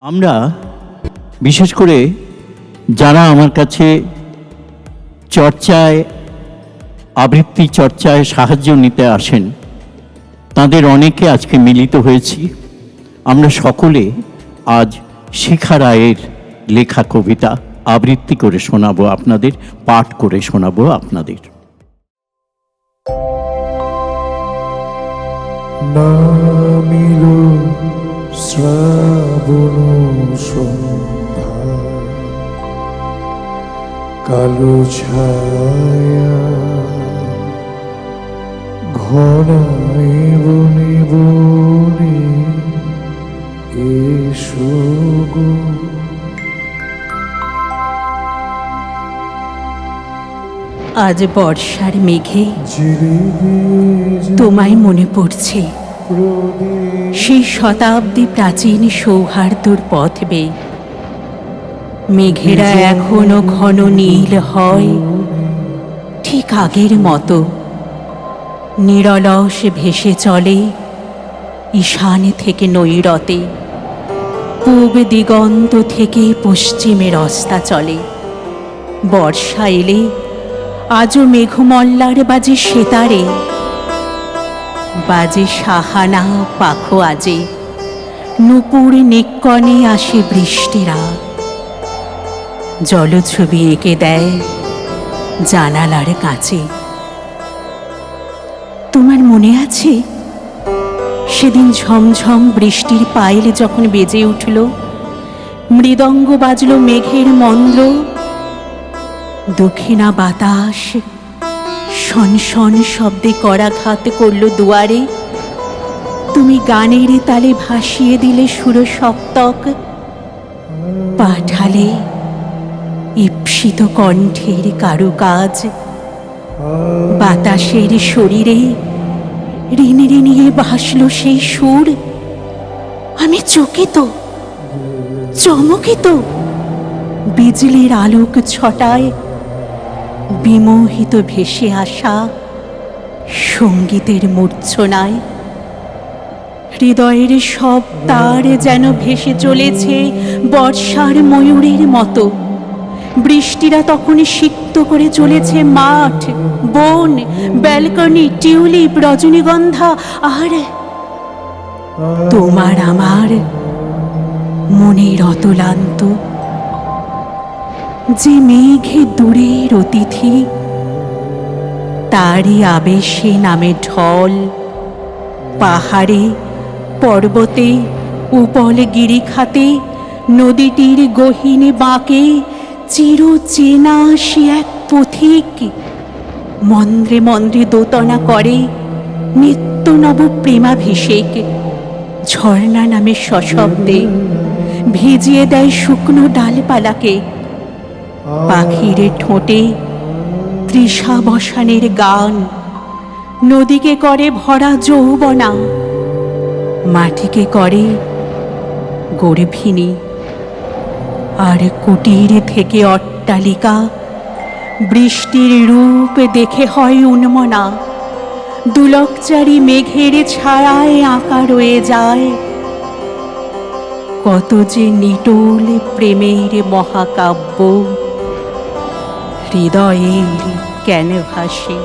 আমরা বিশেষ করে যারা আমার কাছে চর্চায় আবৃত্তি চর্চায় সাহায্য নিতে আসেন তাদের অনেকে আজকে মিলিত হয়েছি। আমরা সকলে আজ শিখা রায়ের লেখা কবিতা আবৃত্তি করে শোনাবো আপনাদের, পাঠ করে শোনাবো আপনাদের। নামিল শ্রাবণ সন্ধ্যা, কালো ছায়া ঘনায় বনে বনে এসো গো। আজ বর্ষার মেঘে তোমায় মনে পড়ছে, সেই শতাব্দী প্রাচীন সৌহার্দ্যর পথ বেয়ে। মেঘেরা এখনো ঘন নীল হয় ঠিক আগের মতো, নিরলস ভেসে চলে ঈশান থেকে নৈরতে, পূব দিগন্ত থেকে পশ্চিমের অস্তা চলে। বর্ষা এলে আজও মেঘমল্লার বাজে সেতারে, বাজে সাহানা পাখো আজে, নূপুর নিক্কণে আসে বৃষ্টিরা, জলছবি এঁকে দেয় জানালার কাছে। তোমার মনে আছে সেদিন ঝমঝম বৃষ্টির পায়েল যখন বেজে উঠল, মৃদঙ্গ বাজল মেঘের মন্দ্র, দক্ষিণা বাতাস শন শন শব্দে করাঘাত করল দুয়ারে, তুমি গানের তালে ভাসিয়ে দিলে সুরসপ্তক, পাঠালে ঈপ্সিত কণ্ঠের কারুকাজ। বাতাসের শরীরে ঋণে ঋণিয়ে ভাসল সেই সুর। আমি চকিত চমকিত, বিজলির আলোক ছটায় বিমোহিত ভেসে আসা সঙ্গীতের মূর্ছনায়। হৃদয়ের সব তার যেন ভেসে চলেছে বর্ষার ময়ূরের মতো। বৃষ্টিরা তখন সিক্ত করে চলেছে মাঠ, বন, ব্যালকনি, টিউলিপ, রজনীগন্ধা, আর তোমার আমার মনের অতলান্ত। যে মেঘে দূরের অতিথি, তারই আবেশে নামে ঢল। পাহাড়ে, পর্বতে, উপল গিরিখাতে, নদীটির গহীনে বাঁকে চির চেনা সে এক পথিক, মন্দ্রে মন্দ্রে দোতনা করে নিত্য নব প্রেমাভিষেক। ঝর্ণা নামে সশব্দে ভিজিয়ে দেয় শুকনো ডালপালাকে, পাখির ঠোঁটে তৃষাবসানের গান, নদীকে করে ভরা যৌবনা, মাটিকে করে গর্ভিণী। আর কুটির থেকে অট্টালিকা বৃষ্টির রূপ দেখে হয় উন্মনা। দুলকচারী মেঘের ছায়ায় আঁকা রয়ে যায় কত যে নিটোল প্রেমের মহাকাব্য হৃদয়ের ক্যানভাসে।